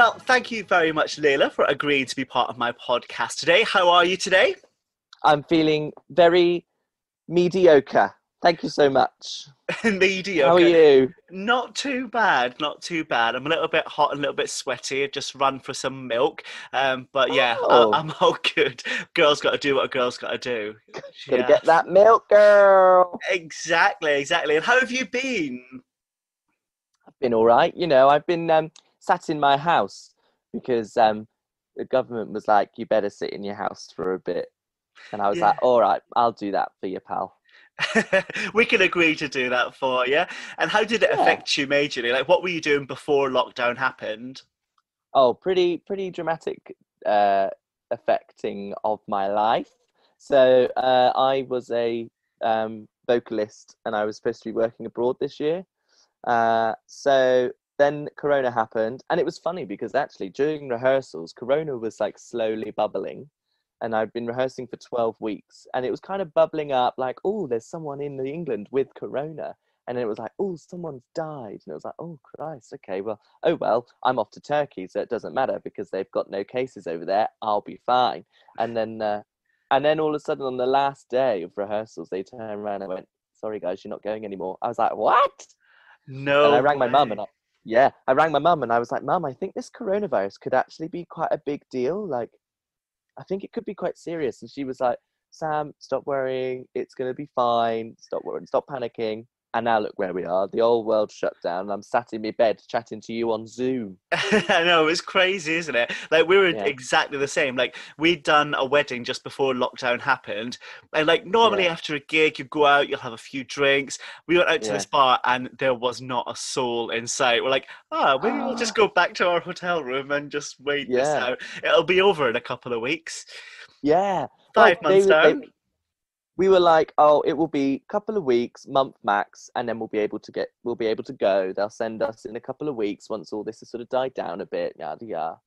Well, thank you very much, Layla, for agreeing to be part of my podcast today. How are you today? I'm feeling very mediocre. Thank you so much. How are Mediocre. you? Not too bad, not too bad. I'm a little bit hot and a little bit sweaty. I just run for some milk. But yeah, Oh, I'm all good. Girl's got to do what a girl's got to do. gotta Yeah, get that milk, girl. exactly, exactly. And how have you been? I've been all right. I've been sat in my house because the government was like, you better sit in your house for a bit. And I was like, Yeah. all right, I'll do that for you, pal. We can agree to do that for you. And how did it Yeah. affect you majorly? Like, what were you doing before lockdown happened? Oh, pretty dramatic affecting of my life. So I was a vocalist and I was supposed to be working abroad this year. So then Corona happened, and it was funny because actually during rehearsals, Corona was like slowly bubbling, and I'd been rehearsing for 12 weeks, and it was kind of bubbling up like, oh, there's someone in England with Corona. And then it was like, oh, someone's died. And it was like, oh, Christ, okay, well, oh, well, I'm off to Turkey, so it doesn't matter because they've got no cases over there. I'll be fine. And then, and then all of a sudden on the last day of rehearsals, they turned around and went, sorry, guys, you're not going anymore. I was like, what? And I No rang my mum way. and I rang my mum and I was like, Mum, I think this coronavirus could actually be quite a big deal. Like, I think it could be quite serious. And she was like, Sam, stop worrying. It's going to be fine. Stop worrying. Stop panicking. And now look where we are. The whole world shut down. And I'm sat in my bed chatting to you on Zoom. I know, it's crazy, isn't it? Like, we were Yeah. exactly the same. Like, we'd done a wedding just before lockdown happened. And, like, normally Yeah. after a gig, you go out, you'll have a few drinks. We went out to Yeah. this bar and there was not a soul in sight. We're like, maybe we'll just go back to our hotel room and just wait this Yeah. out. It'll be over in a couple of weeks. Yeah. Well, 5 months down. we were like, oh, it will be a couple of weeks, month max, and then we'll be able to go. They'll send us in a couple of weeks once all this has sort of died down a bit, yada yada.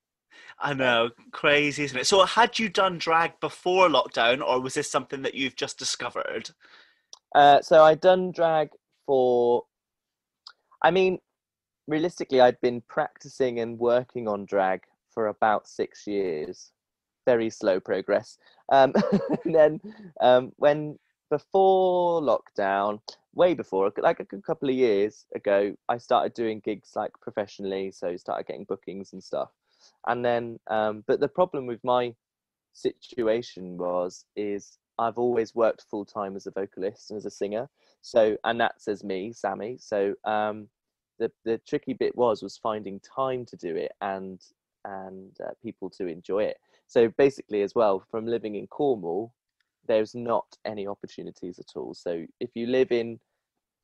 I So, know, crazy, isn't it? So, had you done drag before lockdown, or was this something that you've just discovered? so I'd done drag for, I mean, realistically, I'd been practicing and working on drag for about 6 years. Very slow progress. And then when before lockdown, way before, like a good couple of years ago, I started doing gigs like professionally, so started getting bookings and stuff. And then, but the problem with my situation is I've always worked full time as a vocalist and as a singer. So, and that's as me, Sammy. So, the tricky bit was finding time to do it and people to enjoy it. So basically, as well, from living in Cornwall, there's not any opportunities at all. So if you live in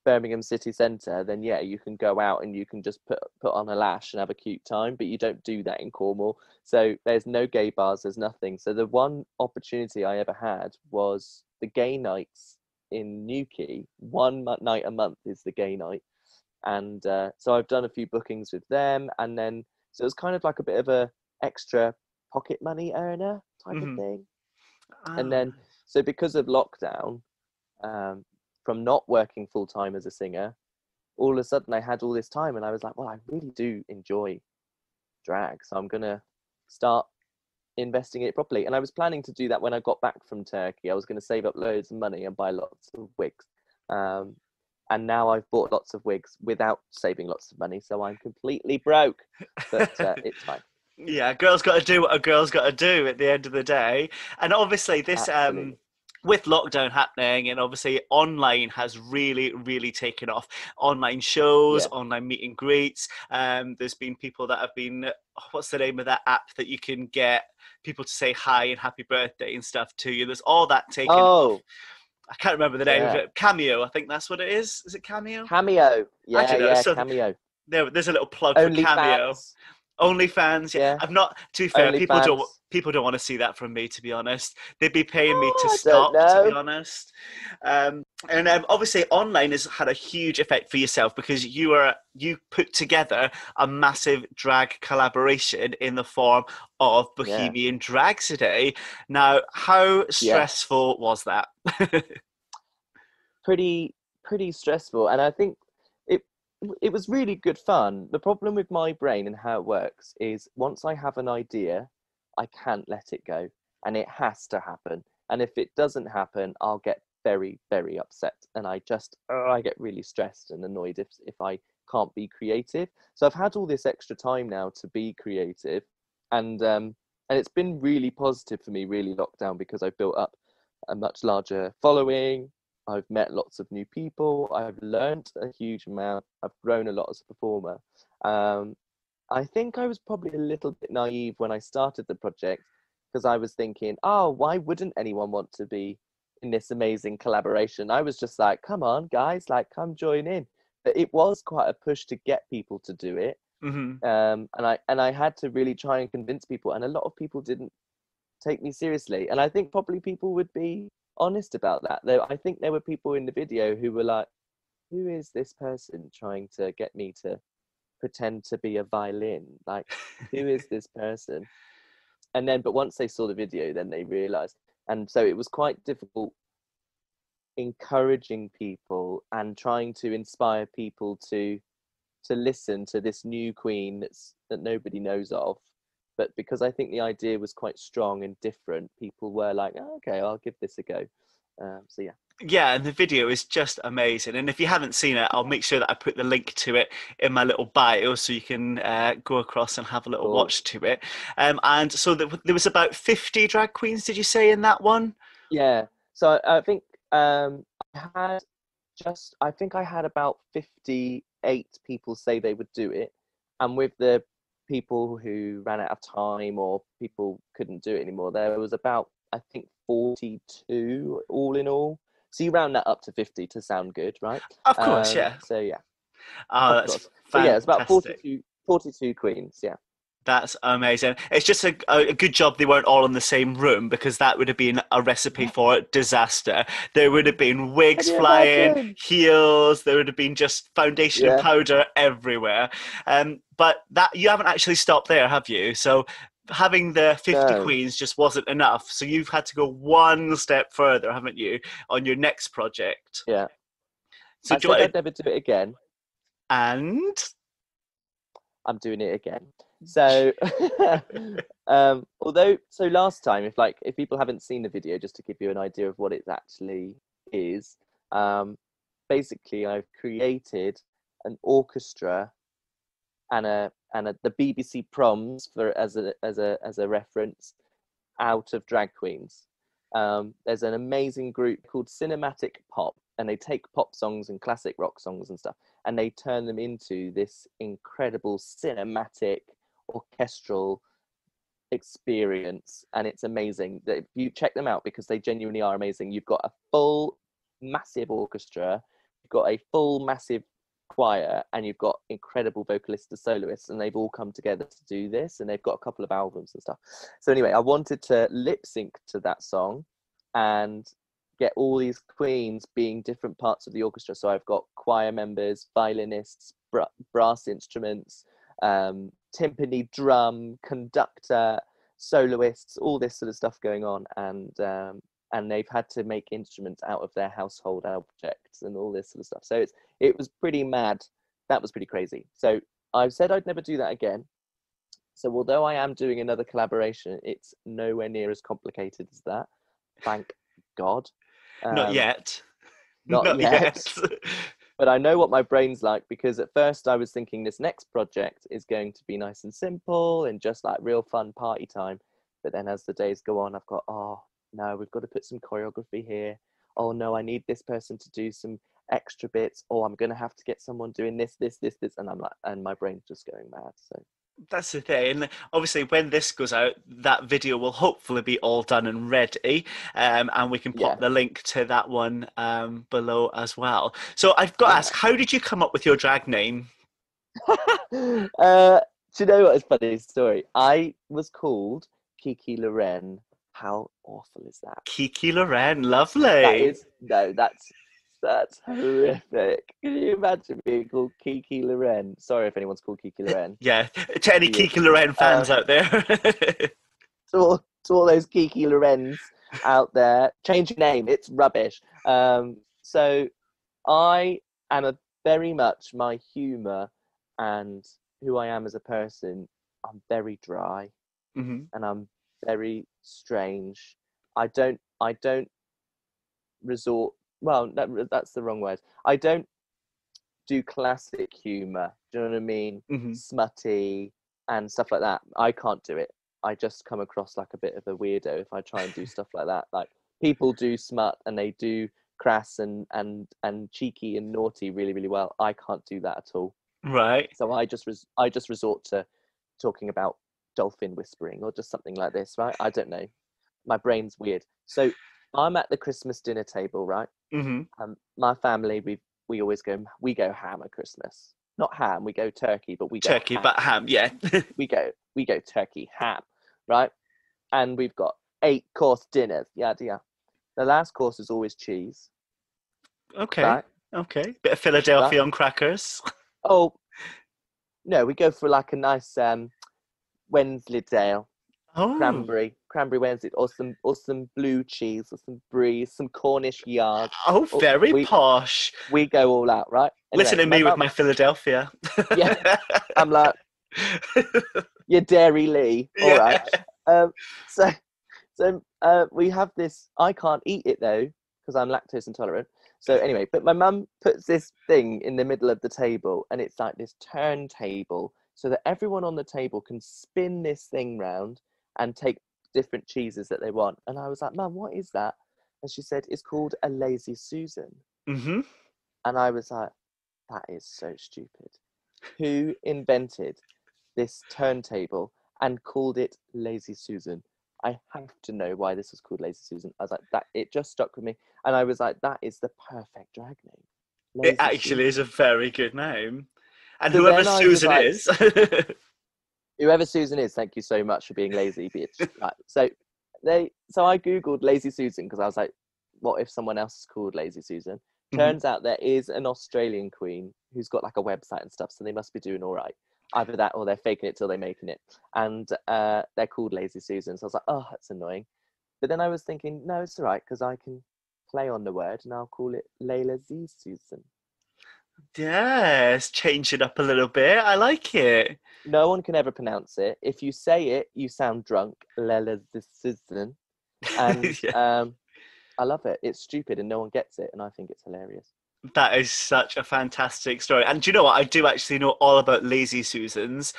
Birmingham city centre, then yeah, you can go out and you can just put on a lash and have a cute time, but you don't do that in Cornwall. So there's no gay bars, there's nothing. So the one opportunity I ever had was the gay nights in Newquay. One night a month is the gay night, and so I've done a few bookings with them, and then so it was kind of like a bit of a extra pocket money earner type of Hmm. thing. And Oh, then so because of lockdown, um, from not working full time as a singer, all of a sudden I had all this time, and I was like, well, I really do enjoy drag, so I'm gonna start investing it properly. And I was planning to do that when I got back from Turkey. I was going to save up loads of money and buy lots of wigs. Um, and now I've bought lots of wigs without saving lots of money, so I'm completely broke. But nice. it's fine. Yeah, a girl's got to do what a girl's got to do at the end of the day. And obviously, this Absolutely. with lockdown happening, and obviously online has really, really taken off. Online shows, Yeah. online meet and greets. There's been people that have been, what's the name of that app that you can get people to say hi and happy birthday and stuff to you? There's all that taken off. Oh, I can't remember the name of yeah. it. Cameo, I think that's what it is. Is it Cameo? Cameo. I Yeah, don't know. yeah, So Cameo. there's a little plug for Cameo. OnlyFans. OnlyFans, yeah. Yeah, I'm not. To be fair, OnlyFans. people don't want to see that from me. To be honest, they'd be paying me to Oh, I don't stop. To be know. honest, and obviously online has had a huge effect for yourself because you put together a massive drag collaboration in the form of Yeah. Bohemian Drag-sody. Now, how Yes. stressful was that? Pretty stressful, and I think it. it was really good fun. The problem with my brain and how it works is once I have an idea, I can't let it go, and it has to happen. And if it doesn't happen, I'll get very, very upset, and I get really stressed and annoyed if I can't be creative. So I've had all this extra time now to be creative, and it's been really positive for me, really lockdown, because I've built up a much larger following. I've met lots of new people. I've learned a huge amount. I've grown a lot as a performer. I think I was probably a little bit naive when I started the project, because I was thinking, oh, why wouldn't anyone want to be in this amazing collaboration? I was just like, come on, guys, like, come join in. But it was quite a push to get people to do it. Mm-hmm. And I had to really try and convince people, and a lot of people didn't take me seriously. And I think probably people would be honest about that. I think there were people in the video who were like, who is this person trying to get me to pretend to be a violin? Like, who is this person? And then, but once they saw the video, then they realized. And so it was quite difficult encouraging people and trying to inspire people to listen to this new queen that nobody knows of. But because I think the idea was quite strong and different, people were like, oh, okay, I'll give this a go. So yeah. Yeah, and the video is just amazing. And if you haven't seen it, I'll make sure that I put the link to it in my little bio so you can go across and have a little watch to it. And so there was about 50 drag queens, did you say, in that one? Yeah. So I think I think I had about 58 people say they would do it. And with the people who ran out of time or people couldn't do it anymore, there was about, I think, 42 all in all. So you round that up to 50 to sound good, right? Of course, yeah. So yeah, Oh, of that's course. So yeah, it's about fantastic. 42 queens, yeah. That's amazing. It's just a good job they weren't all in the same room, because that would have been a recipe for disaster. There would have been Can wigs you flying, imagine? heels, there would have been just foundation and Yeah. powder everywhere. But that you haven't actually stopped there, have you? So having the 50 No. queens just wasn't enough. So you've had to go one step further, haven't you, on your next project? Yeah. So I do you said want I'd never do it again. and I'm doing it again. So although so last time, if people haven't seen the video, just to give you an idea of what it actually is, basically I've created an orchestra and the BBC proms for as a reference out of drag queens. There's an amazing group called Cinematic Pop, and they take pop songs and classic rock songs and stuff, and they turn them into this incredible cinematic orchestral experience, and it's amazing. That you check them out, because they genuinely are amazing. You've got a full massive orchestra, you've got a full massive choir, and you've got incredible vocalists and soloists, and they've all come together to do this, and they've got a couple of albums and stuff. So anyway, I wanted to lip sync to that song and get all these queens being different parts of the orchestra. So I've got choir members, violinists, brass instruments, timpani, drum, conductor, soloists, all this sort of stuff going on, and they've had to make instruments out of their household objects and all this sort of stuff. So it was pretty mad. That was pretty crazy. So I've said I'd never do that again. So although I am doing another collaboration, it's nowhere near as complicated as that. Thank God. not yet. Not Not yet. yet. But I know what my brain's like, because at first I was thinking this next project is going to be nice and simple and just like real fun party time. But then as the days go on, I've got, oh no, we've got to put some choreography here. Oh no, I need this person to do some extra bits. Oh, I'm going to have to get someone doing this. And I'm like, and my brain's just going mad. So That's the thing. And obviously, when this goes out, that video will hopefully be all done and ready. And we can pop yeah. the link to that one below as well. So I've got to ask, Yeah. how did you come up with your drag name? Do you know what is funny story? I was called Kiki Loren. How awful is that? Kiki Loren, That lovely. is no, that's horrific. Can you imagine being called Kiki Loren? Sorry if anyone's called Kiki Loren. Yeah, to any Weird. Kiki Loren fans out there. To all those Kiki Lorens out there, change your name. It's rubbish. So I am a very much my humour and who I am as a person. I'm very dry Hmm. and I'm very strange. I don't resort. Well, that's the wrong word. I don't do classic humour. Do you know what I mean? Hmm. Smutty and stuff like that. I can't do it. I just come across like a bit of a weirdo if I try and do stuff like that. Like people do smut and they do crass and cheeky and naughty really really well. I can't do that at all. Right. So I just resort to talking about dolphin whispering or just something like this, right? I don't know. My brain's weird. So I'm at the Christmas dinner table, right? Hmm. My family, we always go ham at Christmas. Not ham, we go turkey, but we go Turkey, ham. but ham, yeah. We go turkey ham, right? And we've got 8-course dinners, yada yada. The last course is always cheese, Okay. right? Okay. Bit of Right? Philadelphia on crackers. Oh no, we go for like a nice Wensleydale Oh. cranberry Wednesday, or some blue cheese, or some brie, some Cornish yard. Oh, Or very we posh. we go all out, right? Listen Anyway, to my me with mum, my Philadelphia. yeah, I'm like, you're Dairy Lee, all Yeah. right. Um, so we have this. I can't eat it though because I'm lactose intolerant. So anyway, but my mum puts this thing in the middle of the table, and it's like this turntable, so that everyone on the table can spin this thing round and take different cheeses that they want. And I was like, Mum, what is that? And she said, it's called a Lazy Susan. Hmm. And I was like, that is so stupid. Who invented this turntable and called it Lazy Susan? I have to know why this was called Lazy Susan. I was like, that it just stuck with me. And I was like, that is the perfect drag name. It Lazy actually is Susan. a very good name. And So whoever then I was Susan like, is. whoever Susan is, thank you so much for being lazy, bitch. Right. So I Googled Lazy Susan because I was like, what if someone else is called Lazy Susan? Mhm. Turns out there is an Australian queen who's got like a website and stuff, so they must be doing all right. Either that or they're faking it till they're making it. And they're called Lazy Susan. So I was like, oh, that's annoying. But then I was thinking, no, it's all right because I can play on the word and I'll call it Layla Zee Susan. Yes, change it up a little bit. I like it. No one can ever pronounce it. If you say it, you sound drunk. Layla Zee Susan. And Yeah, I love it. It's stupid and no one gets it. And I think it's hilarious. that is such a fantastic story. And do you know what? I do actually know all about Lazy Susans,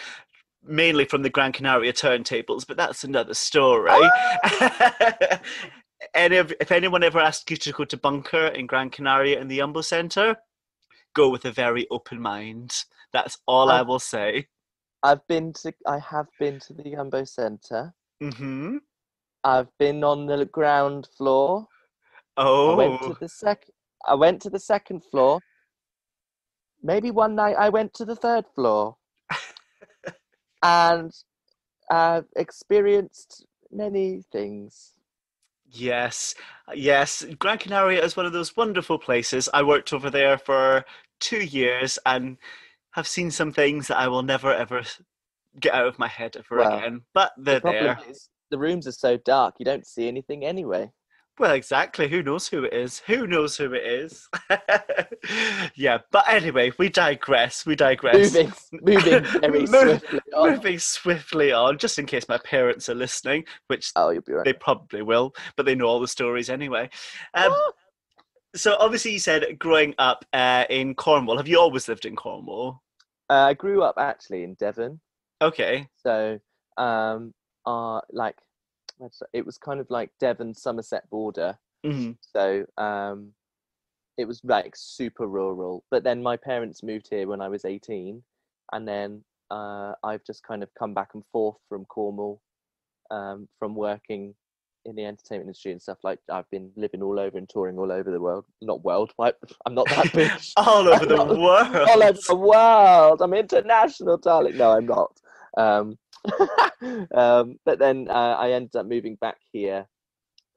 mainly from the Gran Canaria turntables, but that's another story. Ah! If anyone ever asks you to go to Bunker in Gran Canaria in the Umbo Centre, go with a very open mind. That's all I I've will say. I have been to the Jumbo Centre. Hmm. I've been on the ground floor. I went to Oh, the sec I went to the second floor. Maybe one night I went to the third floor and I've experienced many things. yes, yes. Gran Canaria is one of those wonderful places. I worked over there for 2 years and have seen some things that I will never ever get out of my head ever Well, again. But the they're problem there. is the rooms are so dark you don't see anything anyway. Well, exactly. Who knows who it is? Who knows who it is? Yeah, but anyway, we digress. We digress. Moving very Mo- swiftly on. Moving swiftly on, just in case my parents are listening, which Oh, you'll be right. they probably will, but they know all the stories anyway. Um, Ah! so obviously, you said growing up in Cornwall. Have you always lived in Cornwall? I grew up actually in Devon, Okay. so um, like it was kind of like Devon Somerset border. Hmm. So it was like super rural. But then my parents moved here when I was 18, and then I've just kind of come back and forth from Cornwall, from working in the entertainment industry and stuff. Like I've been living all over and touring all over the world. Not world, right? I'm not that big. All over I'm the not all world. over the world. I'm international, darling. No, I'm not. Um, but then I ended up moving back here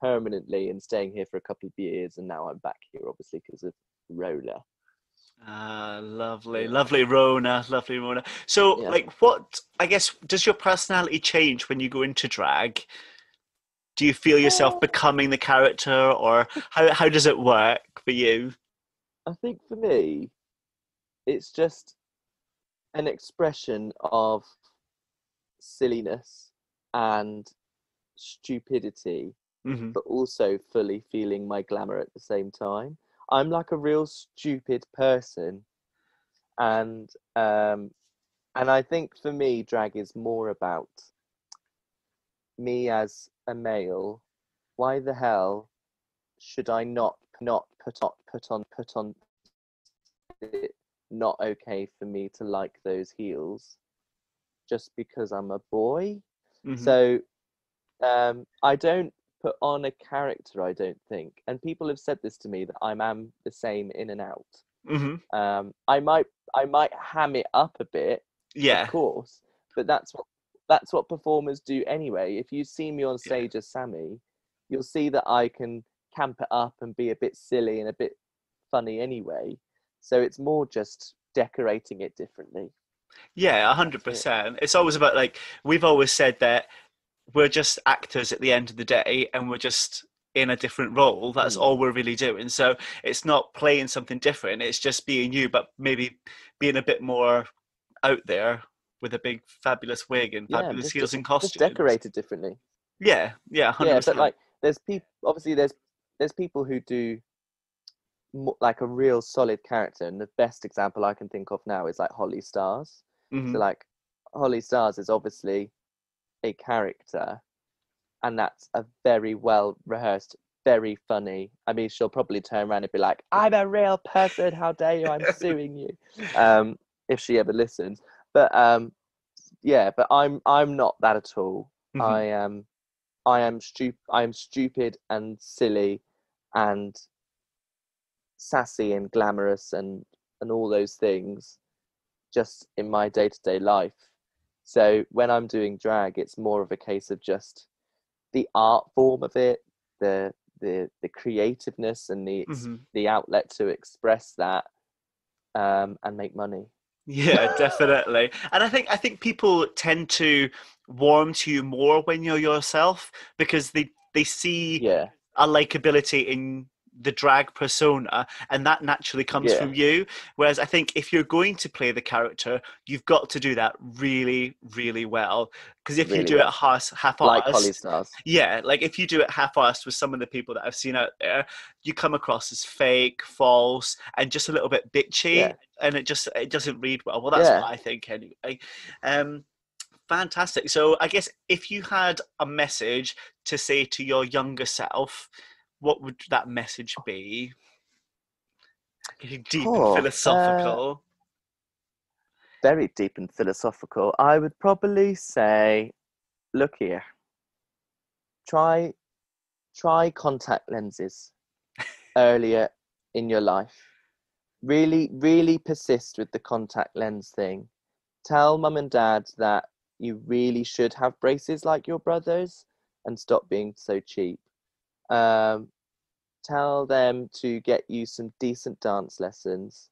permanently and staying here for a couple of years, and now I'm back here obviously because of Roller. Ah, lovely, Yeah, lovely Rona, lovely Rona. So, yeah. like, what, I guess, does your personality change when you go into drag? Do you feel yourself Uh, becoming the character, or how does it work for you? I think for me, it's just an expression of silliness and stupidity, Hmm. but also fully feeling my glamour at the same time. I'm like a real stupid person, and um, and I think for me, drag is more about me as a male. Why the hell should I not put on it not okay for me to like those heels just because I'm a boy? Hmm. So I don't put on a character, I don't think. And people have said this to me that I am the same in and out. Hmm. I might ham it up a bit, of Yeah. course, but that's what performers do anyway. If you see me on Yeah. stage as Sammy, you'll see that I can camp it up and be a bit silly and a bit funny anyway. So it's more just decorating it differently. Yeah, That's it. 100%. It's always about like we've always said that we're just actors at the end of the day and we're just in a different role. That's Mm. all we're really doing. So it's not playing something different. It's just being you, but maybe being a bit more out there with a big fabulous wig and Yeah, fabulous just heels and just costumes. decorated differently. Yeah, yeah, Yeah, but 100%. like there's people, obviously there's people who do like a real solid character, and the best example I can think of now is like Holly Stars. So Hmm. like Holly Stars is obviously a character, and that's a very well rehearsed, very funny. I mean, she'll probably turn around and be like, "I'm a real person. How dare you? I'm suing you." If she ever listens. But yeah, but I'm not that at all. Hmm. I am stupid and silly and sassy and glamorous and all those things just in my day-to-day life. So when I'm doing drag, it's more of a case of just the art form of it, the creativeness and Hmm. the outlet to express that and make money. Yeah, definitely. And I think people tend to warm to you more when you're yourself because they see Yeah, a likability in the drag persona and that naturally comes yeah, from you. Whereas I think if you're going to play the character, you've got to do that really, really well. Because if you really do it well. Like Holly half-assed, Stars. yeah, like if you do it half-assed with some of the people that I've seen out there, you come across as fake, false, and just a little bit bitchy, Yeah, and it doesn't read well. Well, that's what yeah. I think anyway. Um, Fantastic. So I guess if you had a message to say to your younger self, what would that message be? Getting deep and Oh, philosophical. very deep and philosophical. I would probably say, look here, try try contact lenses earlier in your life. Really, really persist with the contact lens thing. Tell mum and dad that you really should have braces like your brothers and stop being so cheap. Um, Tell them to get you some decent dance lessons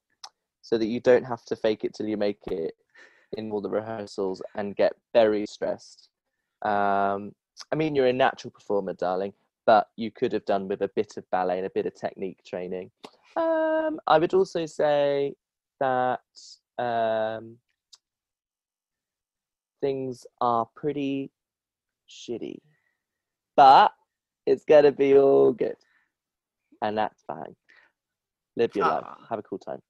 so that you don't have to fake it till you make it in all the rehearsals and get very stressed. I mean, you're a natural performer, darling, but you could have done with a bit of ballet and a bit of technique training. I would also say that um, things are pretty shitty, but it's gonna be all good, and that's fine. Live your life, Ah, have a cool time.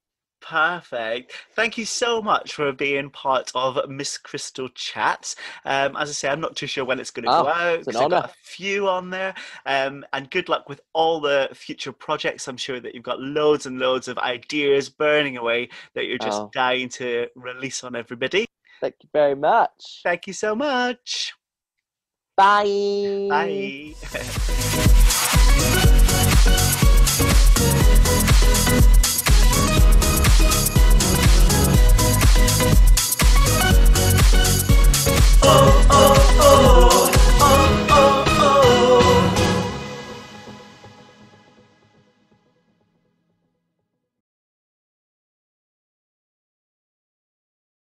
perfect. Thank you so much for being part of Miss Crystal Chats. As I say, I'm not too sure when it's going to go Oh, out it's an because I've got honor. a few on there. And good luck with all the future projects. I'm sure that you've got loads and loads of ideas burning away that you're just Oh, dying to release on everybody. thank you very much. Thank you so much. Bye. Bye.